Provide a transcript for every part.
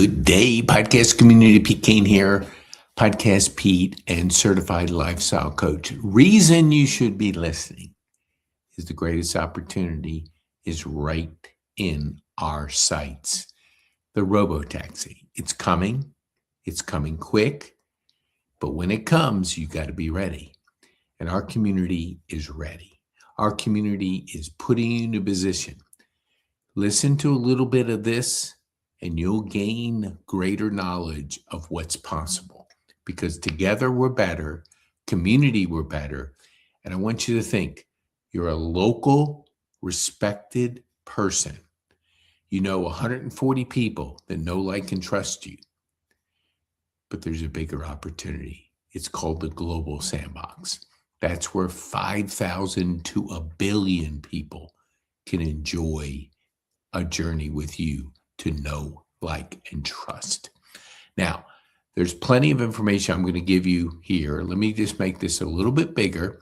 Good day, podcast community. Pete Kane here, podcast Pete and certified lifestyle coach. Reason you should be listening is the greatest opportunity is right in our sights. The robo-taxi. It's coming quick, but when it comes, you got to be ready. And our community is ready. Our community is putting you in a position. Listen to a little bit of this and you'll gain greater knowledge of what's possible, because together we're better, community we're better. And I want you to think you're a local, respected person. You know 140 people that know, like, and trust you. But there's a bigger opportunity. It's called the global sandbox. That's where 5,000 to a billion people can enjoy a journey with you to know, like, and trust. Now, there's plenty of information I'm going to give you here. Let me just make this a little bit bigger.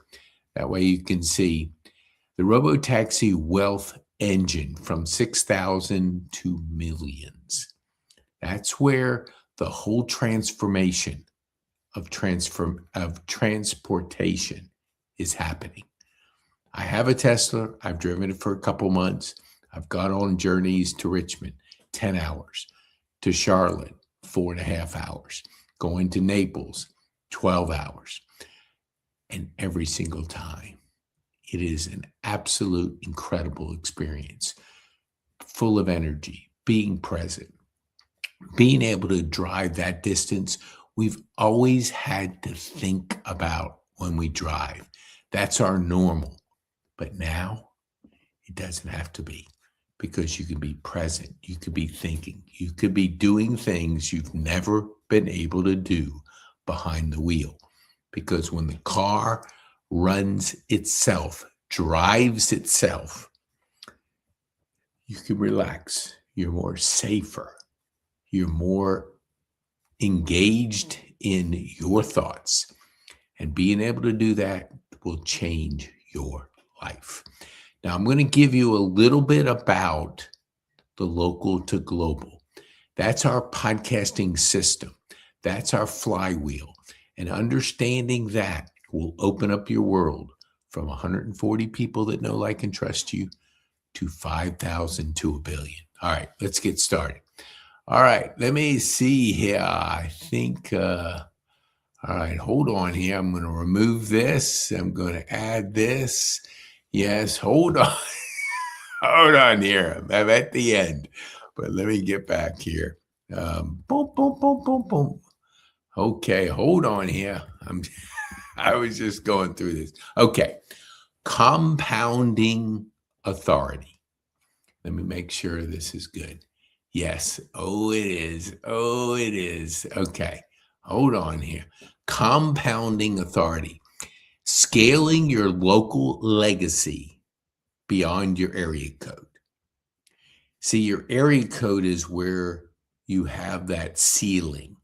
That way you can see the robo-taxi wealth engine from 6,000 to millions. That's where the whole transformation of transportation is happening. I have a Tesla. I've driven it for a couple months. I've gone on journeys to Richmond, 10 hours, to Charlotte, 4.5 hours, going to Naples, 12 hours. And every single time, it is an absolute incredible experience, full of energy, being present, being able to drive that distance. We've always had to think about when we drive. That's our normal. But now it doesn't have to be, because you can be present. You could be thinking. You could be doing things you've never been able to do behind the wheel. Because when the car runs itself, drives itself, you can relax. You're more safer. You're more engaged in your thoughts. And being able to do that will change your life. Now, I'm going to give you a little bit about the local to global. That's our podcasting system. That's our flywheel. And understanding that will open up your world from 140 people that know, like, and trust you to 5,000 to a billion. All right, let's get started. All right, let me see here. I think, all right, hold on here. I'm going to remove this. I'm going to add this. Yes, hold on. Hold on here. I'm at the end. But let me get back here. Boom, boom, boom, boom, boom. Okay, hold on here. I was just going through this. Okay. Compounding authority. Let me make sure this is good. Yes. Oh, it is. Oh, it is. Okay. Hold on here. Compounding authority. Scaling your local legacy beyond your area code. See, your area code is where you have that ceiling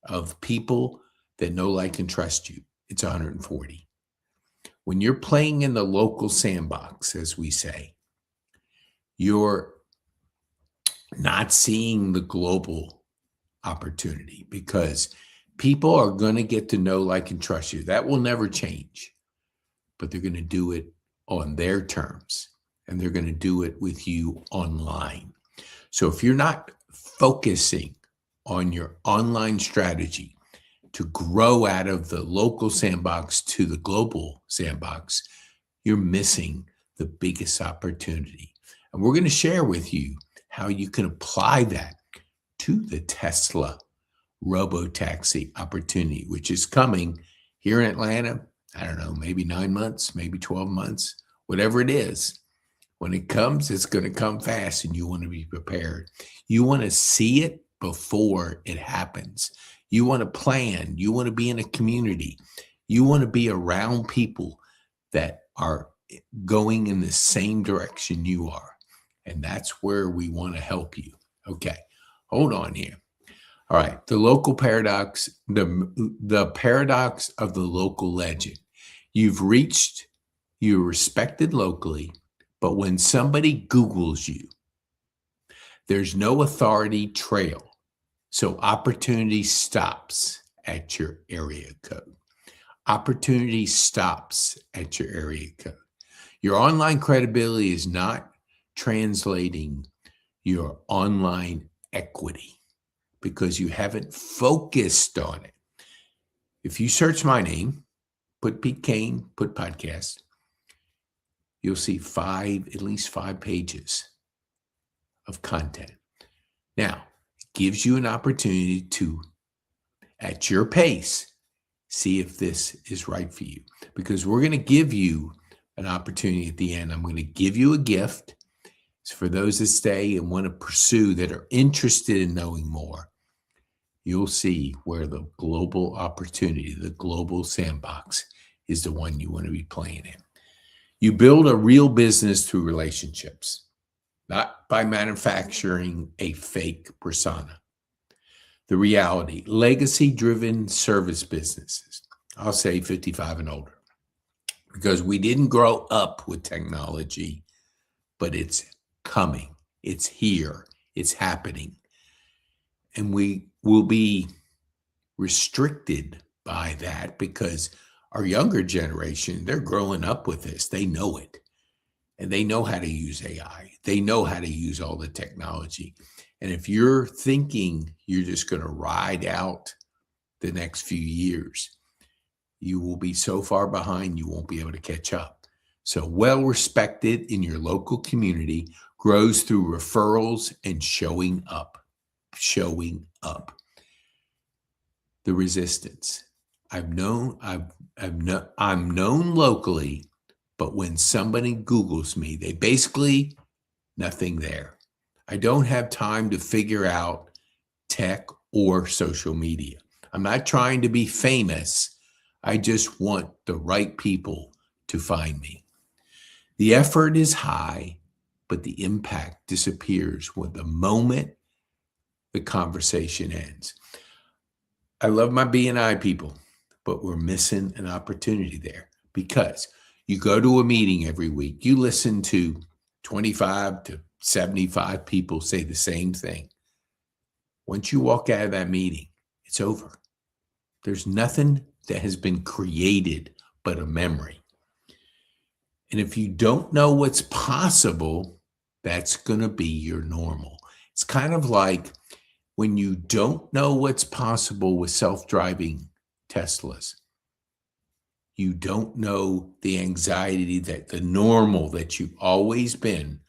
of people that know, like, and trust you. It's 140. When you're playing in the local sandbox, as we say, you're not seeing the global opportunity, because people are going to get to know, like, and trust you. That will never change, but they're going to do it on their terms, and they're going to do it with you online. So if you're not focusing on your online strategy to grow out of the local sandbox to the global sandbox, you're missing the biggest opportunity. And we're going to share with you how you can apply that to the Tesla robo-taxi opportunity, which is coming here in Atlanta. I don't know, maybe 9 months, maybe 12 months, whatever it is. When it comes, it's going to come fast, and you want to be prepared. You want to see it before it happens. You want to plan. You want to be in a community. You want to be around people that are going in the same direction you are. And that's where we want to help you. Okay, hold on here. All right, the local paradox, the paradox of the local legend. You're respected locally, but when somebody Googles you, there's no authority trail So opportunity stops at your area code. Opportunity stops at your area code. Your online credibility is not translating your online equity because you haven't focused on it. If you search my name, put Pete Kane, put podcast, you'll see at least five pages of content. Now, it gives you an opportunity to, at your pace, see if this is right for you. Because we're going to give you an opportunity at the end. I'm going to give you a gift. It's for those that stay and want to pursue, that are interested in knowing more. You'll see where the global opportunity, the global sandbox, is the one you want to be playing in. You build a real business through relationships, not by manufacturing a fake persona. The reality, legacy-driven service businesses, I'll say 55 and older, because we didn't grow up with technology, but it's coming, it's here, it's happening. And we will be restricted by that because our younger generation, they're growing up with this. They know it. And they know how to use AI. They know how to use all the technology. And if you're thinking you're just going to ride out the next few years, you will be so far behind, you won't be able to catch up. So well respected in your local community grows through referrals and showing up. The resistance. I'm known locally, but when somebody Googles me, they basically nothing there. I don't have time to figure out tech or social media. I'm not trying to be famous. I just want the right people to find me. The effort is high, but the impact disappears with the moment the conversation ends. I love my B&I people, but we're missing an opportunity there because you go to a meeting every week, you listen to 25 to 75 people say the same thing. Once you walk out of that meeting, it's over. There's nothing that has been created but a memory. And if you don't know what's possible, that's going to be your normal. It's kind of like when you don't know what's possible with self-driving Teslas. You don't know the anxiety, that the normal that you've always been,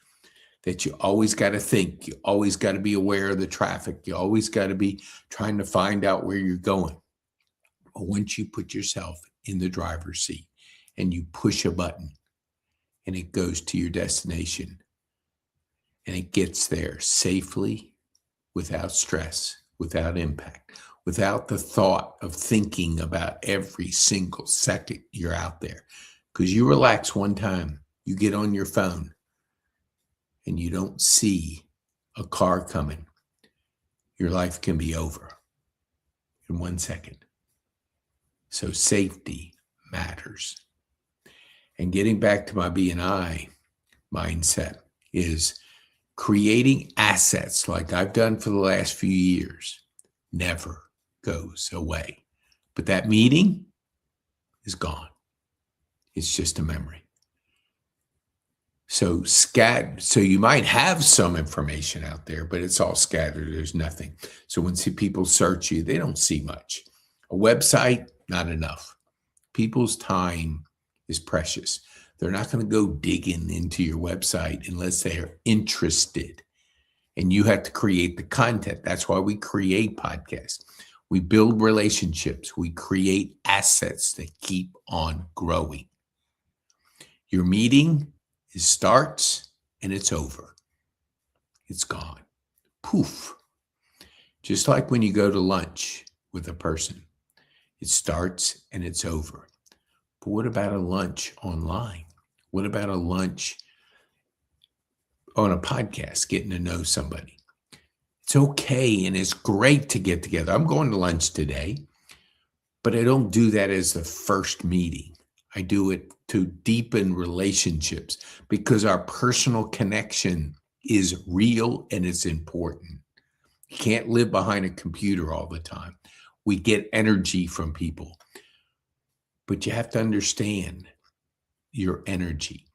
that you always got to think, you always got to be aware of the traffic, you always got to be trying to find out where you're going. But once you put yourself in the driver's seat and you push a button and it goes to your destination and it gets there safely, without stress, without impact, without the thought of thinking about every single second you're out there. Because you relax one time, you get on your phone and you don't see a car coming, your life can be over in 1 second. So safety matters. And getting back to my B&I mindset is creating assets like I've done for the last few years never goes away. But that meeting is gone. It's just a memory. So you might have some information out there, but it's all scattered. There's nothing. So when people search you, they don't see much. A website, not enough. People's time is precious. They're not going to go digging into your website unless they are interested. And you have to create the content. That's why we create podcasts. We build relationships. We create assets that keep on growing. Your meeting starts and it's over. It's gone. Poof. Just like when you go to lunch with a person, it starts and it's over. But what about a lunch online? What about a lunch on a podcast, getting to know somebody? It's okay and it's great to get together. I'm going to lunch today, but I don't do that as the first meeting. I do it to deepen relationships because our personal connection is real and it's important. You can't live behind a computer all the time. We get energy from people, but you have to understand your energy.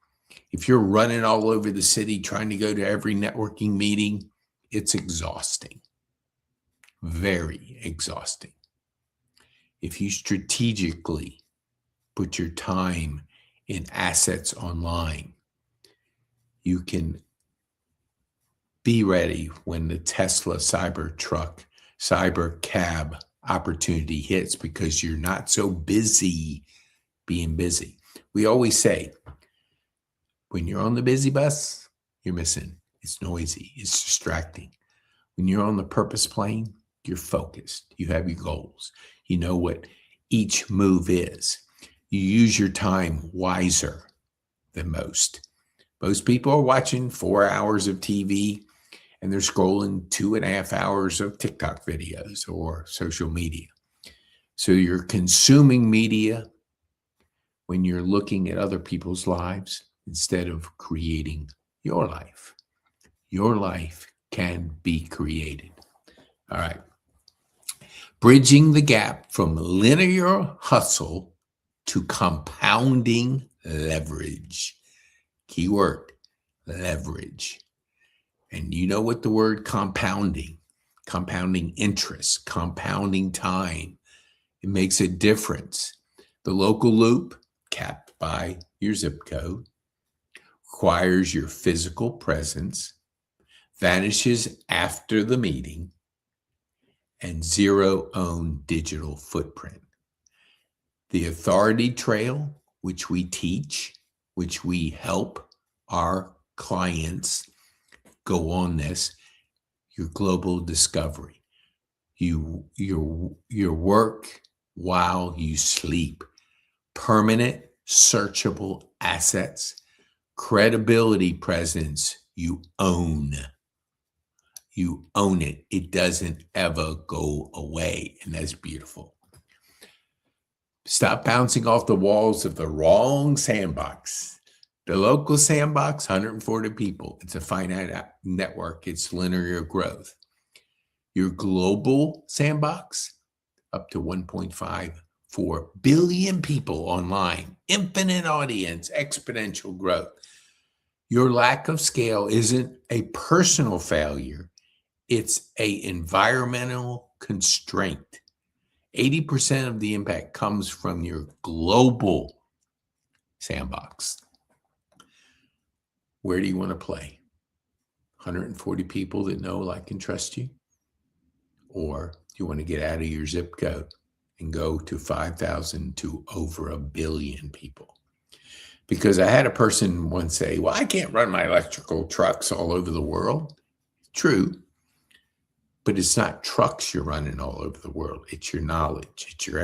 If you're running all over the city trying to go to every networking meeting, it's exhausting, very exhausting. If you strategically put your time in assets online, you can be ready when the Tesla Cybercab opportunity hits, because you're not so busy being busy. We always say, when you're on the busy bus, you're missing. It's noisy. It's distracting. When you're on the purpose plane, you're focused. You have your goals. You know what each move is. You use your time wiser than most. Most people are watching 4 hours of TV and they're scrolling 2.5 hours of TikTok videos or social media. So you're consuming media when you're looking at other people's lives instead of creating your life. Your life can be created. All right. Bridging the gap from linear hustle to compounding leverage. Keyword, leverage. And you know what the word compounding interest, compounding time, it makes a difference. The local loop, capped by your zip code, requires your physical presence, vanishes after the meeting, and zero own digital footprint. The authority trail, which we teach, which we help our clients go on this, your global discovery. Your work while you sleep. Permanent, searchable assets. Credibility presence, you own. You own it. It doesn't ever go away. And that's beautiful. Stop bouncing off the walls of the wrong sandbox. The local sandbox, 140 people. It's a finite network. It's linear growth. Your global sandbox, up to 1.54 billion people online. Infinite audience, exponential growth. Your lack of scale isn't a personal failure. It's an environmental constraint. 80% of the impact comes from your global sandbox. Where do you want to play? 140 people that know, like, and trust you? Or do you want to get out of your zip code and go to 5,000 to over 1 billion people? Because I had a person once say, well, I can't run my electrical trucks all over the world. True. But it's not trucks you're running all over the world. It's your knowledge. It's your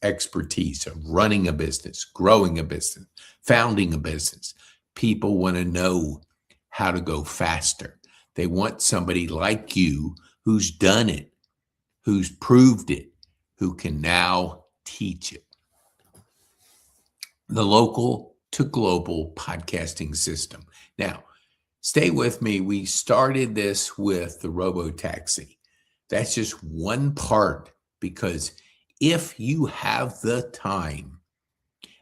expertise of running a business, growing a business, founding a business. People want to know how to go faster. They want somebody like you who's done it, who's proved it, who can now teach it. The local to global podcasting system. Now, stay with me. We started this with the robo-taxi. That's just one part, because if you have the time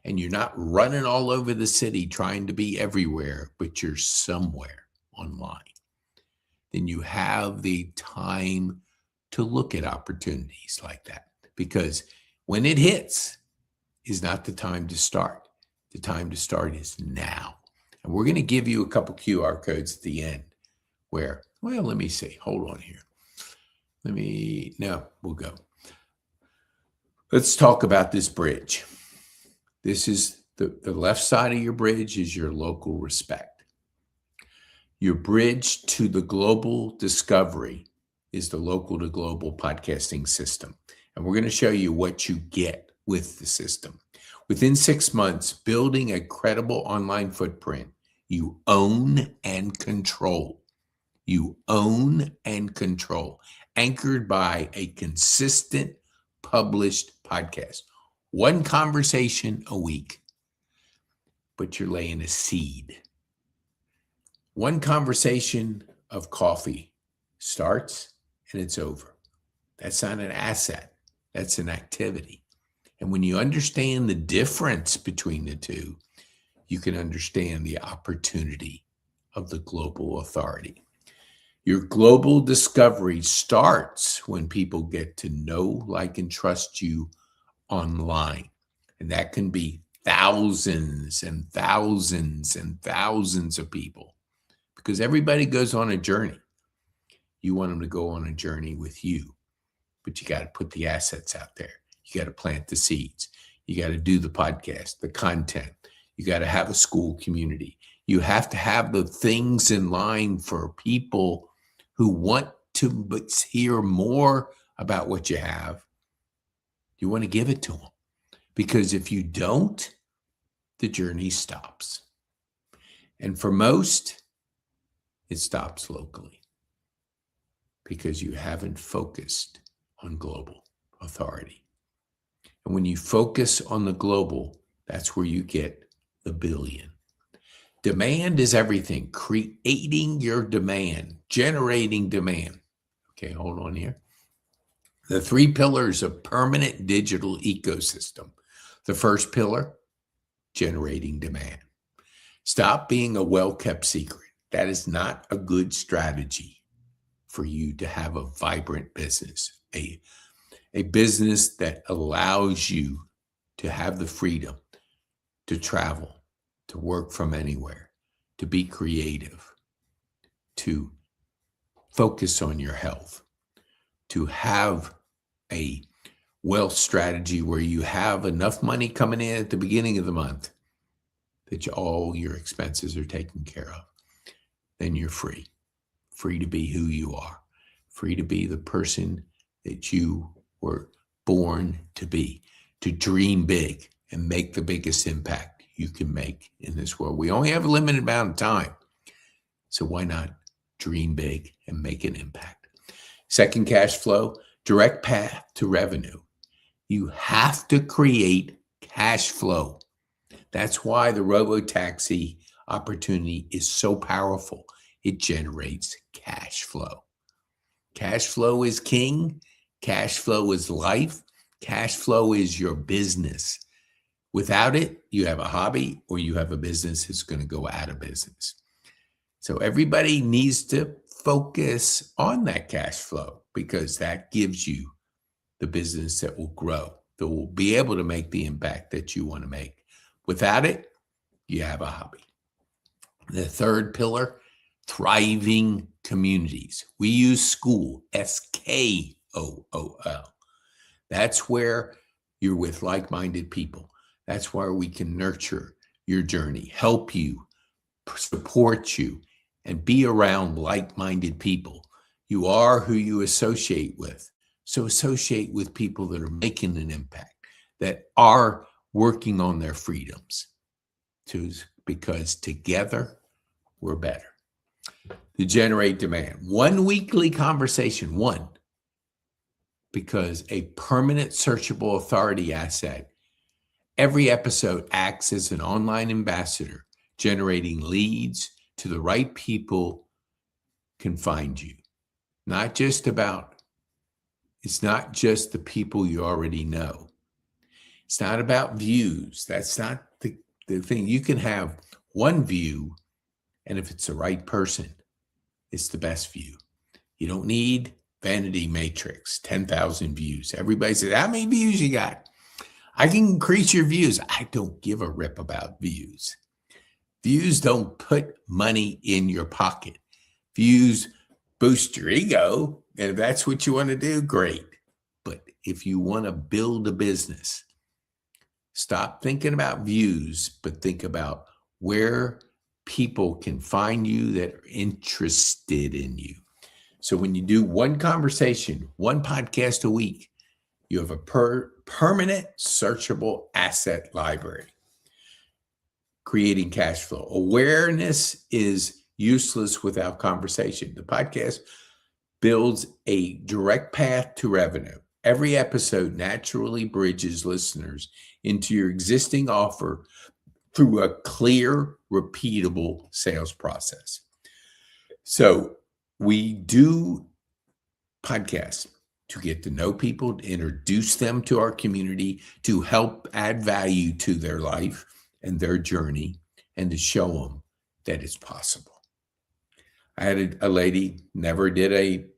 and you're not running all over the city trying to be everywhere, but you're somewhere online, then you have the time to look at opportunities like that. Because when it hits is not the time to start. The time to start is now. And we're going to give you a couple QR codes at the end where, well, let me see. Hold on here. We'll go. Let's talk about this bridge. This is the left side of your bridge is your local respect. Your bridge to the global discovery is the local to global podcasting system. And we're going to show you what you get with the system. Within 6 months, building a credible online footprint, you own and control. You own and control, anchored by a consistent published podcast. One conversation a week, but you're laying a seed. One conversation of coffee starts and it's over. That's not an asset. That's an activity. And when you understand the difference between the two, you can understand the opportunity of the global authority. Your global discovery starts when people get to know, like, and trust you online. And that can be thousands and thousands and thousands of people, because everybody goes on a journey. You want them to go on a journey with you, but you got to put the assets out there. You got to plant the seeds. You got to do the podcast, the content. You got to have a school community. You have to have the things in line for people who want to hear more about what you have. You want to give it to them, because if you don't, the journey stops. And for most, it stops locally, because you haven't focused on global authority. And when you focus on the global, that's where you get the billion. Demand is everything. Creating your demand, generating demand. Okay, hold on here. The 3 pillars of permanent digital ecosystem. The first pillar, generating demand. Stop being a well-kept secret. That is not a good strategy for you to have a vibrant business, a business that allows you to have the freedom to travel, to work from anywhere, to be creative, to focus on your health, to have a wealth strategy where you have enough money coming in at the beginning of the month that all your expenses are taken care of. Then you're free to be who you are, free to be the person that you were born to be, to dream big and make the biggest impact you can make in this world. We only have a limited amount of time, so why not dream big and make an impact? Second, cash flow, direct path to revenue. You have to create cash flow. That's why the robo-taxi opportunity is so powerful. It generates cash flow. Cash flow is king. Cash flow is life. Cash flow is your business. Without it, you have a hobby or you have a business that's going to go out of business. So everybody needs to focus on that cash flow, because that gives you the business that will grow, that will be able to make the impact that you want to make. Without it, you have a hobby. The third pillar, thriving communities. We use school, SKOOL. That's where you're with like-minded people. That's where we can nurture your journey, help you, support you, and be around like-minded people. You are who you associate with. So associate with people that are making an impact, that are working on their freedoms, because together we're better. To generate demand, 1 weekly conversation, because a permanent searchable authority asset. Every episode acts as an online ambassador, generating leads to the right people can find you. It's not just the people you already know. It's not about views. That's not the thing. You can have one view, and if it's the right person, it's the best view. You don't need vanity matrix, 10,000 views. Everybody says, how many views you got? I can increase your views. I don't give a rip about views. Views don't put money in your pocket. Views boost your ego. And if that's what you want to do, great. But if you want to build a business, stop thinking about views, but think about where people can find you that are interested in you. So when you do one conversation, one podcast a week, you have a permanent searchable asset library. Creating cash flow. Awareness is useless without conversation. The podcast builds a direct path to revenue. Every episode naturally bridges listeners into your existing offer through a clear, repeatable sales process. So we do podcasts to get to know people, to introduce them to our community, to help add value to their life and their journey, and to show them that it's possible. I had a lady, never did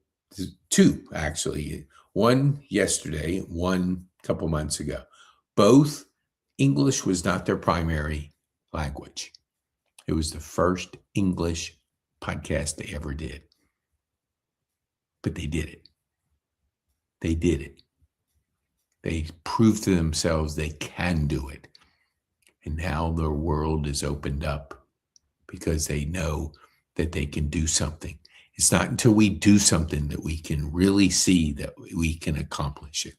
two actually, one yesterday, one a couple months ago. Both English was not their primary language. It was the first English podcast they ever did. But they did it. They did it. They proved to themselves they can do it. And now their world is opened up because they know that they can do something. It's not until we do something that we can really see that we can accomplish it.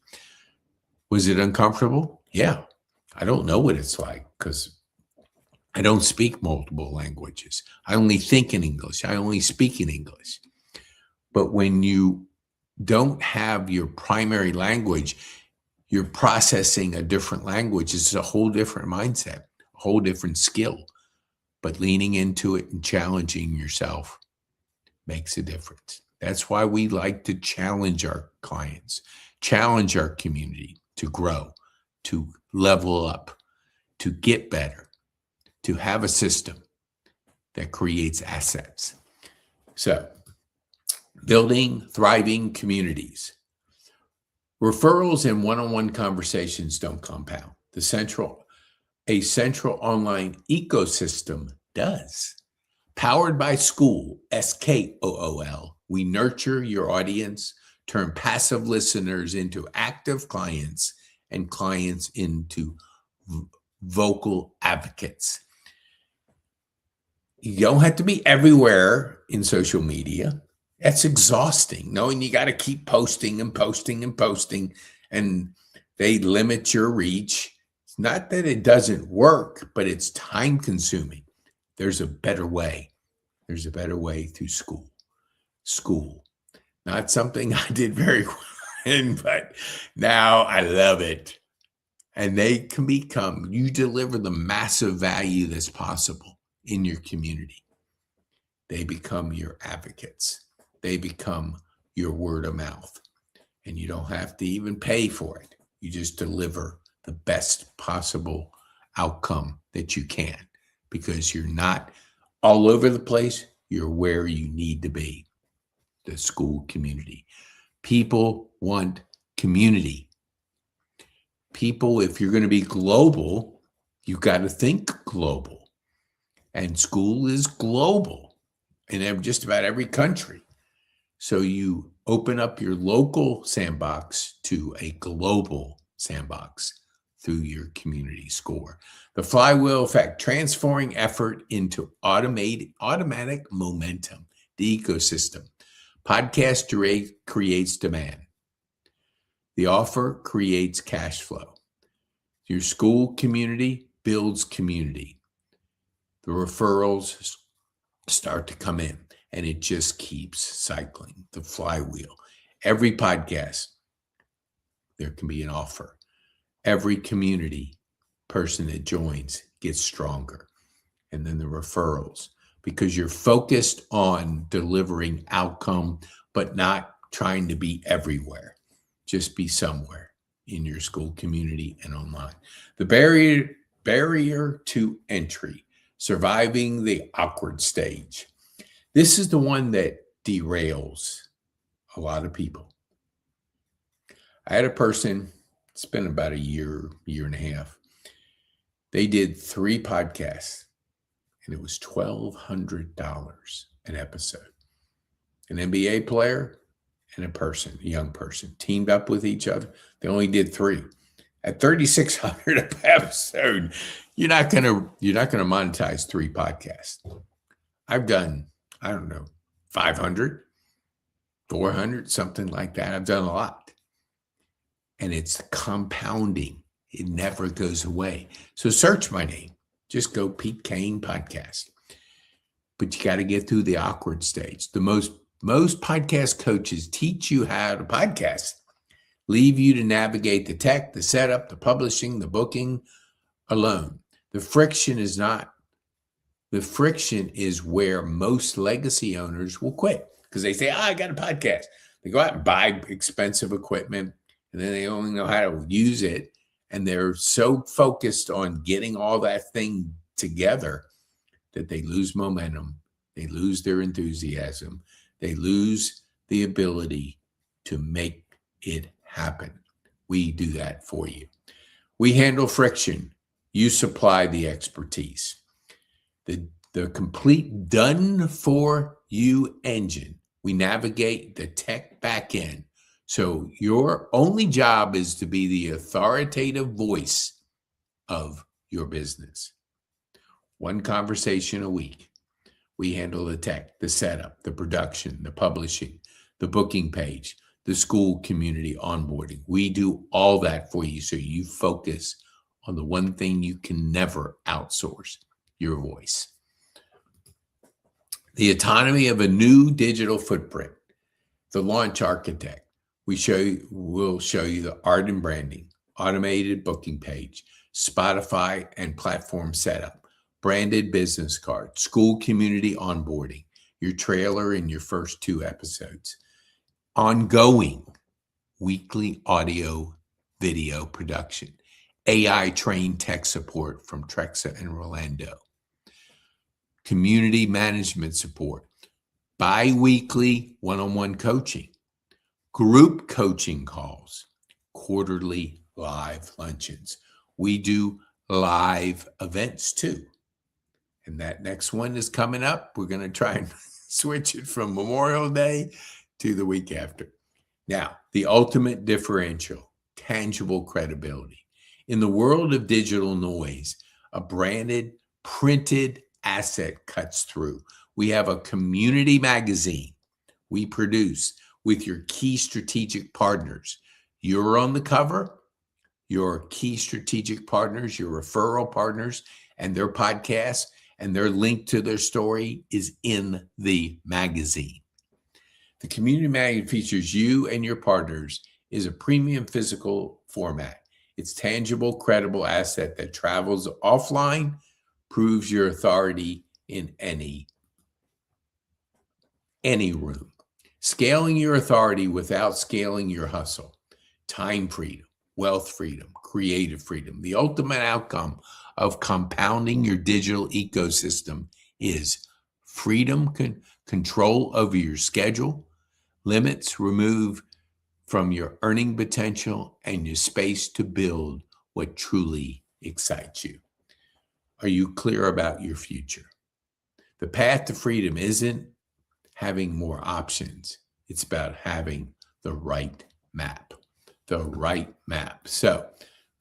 Was it uncomfortable? Yeah. I don't know what it's like because I don't speak multiple languages. I only think in English. I only speak in English. But when you don't have your primary language, you're processing a different language. It's a whole different mindset, a whole different skill. But leaning into it and challenging yourself makes a difference. That's why we like to challenge our clients, challenge our community to grow, to level up, to get better, to have a system that creates assets. So, building thriving communities. Referrals and one-on-one conversations don't compound. A central online ecosystem does. Powered by Skool, SKOOL, we nurture your audience, turn passive listeners into active clients, and clients into vocal advocates. You don't have to be everywhere in social media. That's exhausting, knowing you got to keep posting and posting and posting, and they limit your reach. It's not that it doesn't work, but it's time consuming. There's a better way. There's a better way through Skool. Not something I did very well in, but now I love it. And they can you deliver the massive value that's possible in your community. They become your advocates. They become your word of mouth. And you don't have to even pay for it. You just deliver the best possible outcome that you can, because you're not all over the place. You're where you need to be. The Skool community. People want community. People, if you're going to be global, you got to think global. And Skool is global in just about every country. So you open up your local sandbox to a global sandbox through your community score. The flywheel effect, transforming effort into automatic momentum, the ecosystem. Podcast creates demand. The offer creates cash flow. Your Skool community builds community. The referrals start to come in, and it just keeps cycling. The flywheel. Every podcast, there can be an offer. Every community person that joins gets stronger. And then the referrals, because you're focused on delivering outcome, but not trying to be everywhere. Just be somewhere in your Skool community and online. The barrier to entry, surviving the awkward stage. This is the one that derails a lot of people. I had a person, it's been about a year and a half. They did 3 podcasts, and it was $1,200 an episode. An NBA player and a young person, teamed up with each other. They only did 3. At $3,600 an episode, you're not gonna monetize 3 podcasts. I've done, 500, 400, something like that. I've done a lot. And it's compounding. It never goes away. So search my name. Just go Pete Kane Podcast. But you got to get through the awkward stage. The most podcast coaches teach you how to podcast, leave you to navigate the tech, the setup, the publishing, the booking alone. The friction is where most legacy owners will quit, because they say, I got a podcast. They go out and buy expensive equipment, and then they only know how to use it. And they're so focused on getting all that thing together that they lose momentum. They lose their enthusiasm. They lose the ability to make it happen. We do that for you. We handle friction. You supply the expertise. The complete done for you engine. We navigate the tech back end. So your only job is to be the authoritative voice of your business. One conversation a week. We handle the tech, the setup, the production, the publishing, the booking page, the school community onboarding. We do all that for you so you focus on the one thing you can never outsource, your voice. The autonomy of a new digital footprint. The launch architect. We'll show you the art and branding, automated booking page, Spotify and platform setup, branded business card, school community onboarding, your trailer in your first 2 episodes, ongoing weekly audio video production, AI trained tech support from Trexa and Rolando, community management support, bi-weekly one-on-one coaching, group coaching calls, quarterly live luncheons. We do live events too. And that next one is coming up. We're going to try and switch it from Memorial Day to the week after. Now, the ultimate differential, tangible credibility. In the world of digital noise, a branded, printed asset cuts through. We have a community magazine we produce with your key strategic partners. You're on the cover, your key strategic partners, your referral partners, and their podcasts, and their link to their story is in the magazine. The community magazine features you and your partners, is a premium physical format. It's tangible, credible asset that travels offline, proves your authority in any room. Scaling your authority without scaling your hustle. Time freedom, wealth freedom, creative freedom. The ultimate outcome of compounding your digital ecosystem is freedom, control over your schedule, limits removed from your earning potential, and your space to build what truly excites you. Are you clear about your future? The path to freedom isn't having more options. It's about having the right map. The right map. So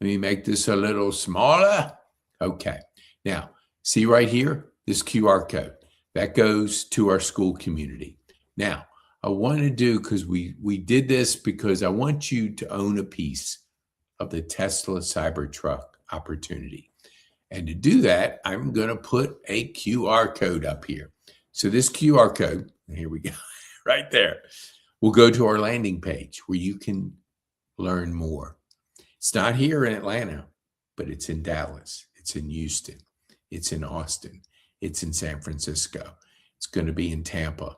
let me make this a little smaller. Okay. Now, see right here, this QR code. That goes to our school community. Now, I want to do, because we did this because I want you to own a piece of the Tesla Cybertruck opportunity. And to do that, I'm going to put a QR code up here. So this QR code, here we go, right there, will go to our landing page where you can learn more. It's not here in Atlanta, but it's in Dallas. It's in Houston. It's in Austin. It's in San Francisco. It's going to be in Tampa.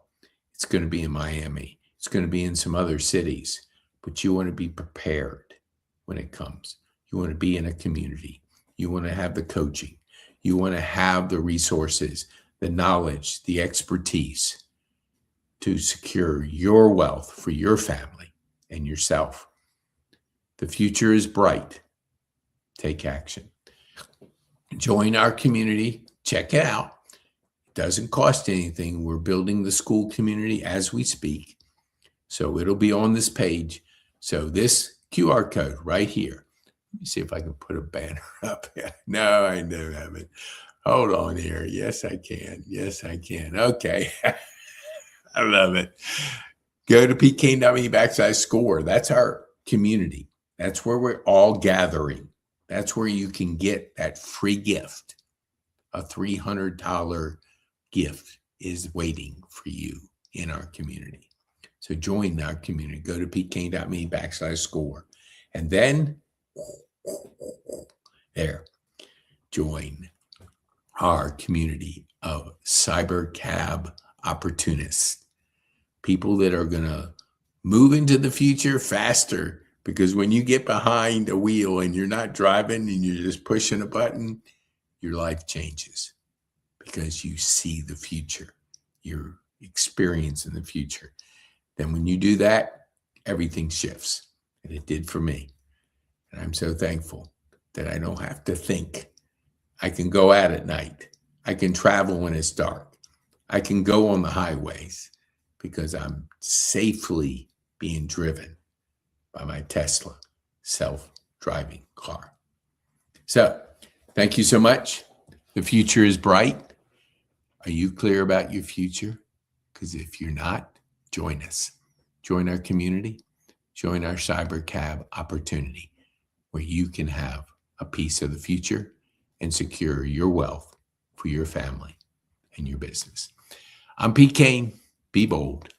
It's going to be in Miami. It's going to be in some other cities. But you want to be prepared when it comes. You want to be in a community. You want to have the coaching. You want to have the resources, the knowledge, the expertise to secure your wealth for your family and yourself. The future is bright. Take action. Join our community. Check it out. It doesn't cost anything. We're building the school community as we speak. So it'll be on this page. So this QR code right here. Let me see if I can put a banner up. No, I do have it. Hold on here. Yes, I can. Yes, I can. Okay. I love it. Go to pkme/score. That's our community. That's where we're all gathering. That's where you can get that free gift. A $300 gift is waiting for you in our community. So join our community. Go to pkme/score. And then there, join our community of Cybercab opportunists. People that are going to Move into the future faster, because when you get behind a wheel and you're not driving and you're just pushing a button, your life changes because you see the future. You're experiencing the future. Then when you do that, everything shifts. And it did for me. And I'm so thankful that I don't have to think. I can go out at night. I can travel when it's dark. I can go on the highways because I'm safely being driven by my Tesla self-driving car. So, thank you so much. The future is bright. Are you clear about your future? Because if you're not, join us. Join our community. Join our Cybercab opportunity, where you can have a piece of the future and secure your wealth for your family and your business. I'm Pete Kane. Be bold.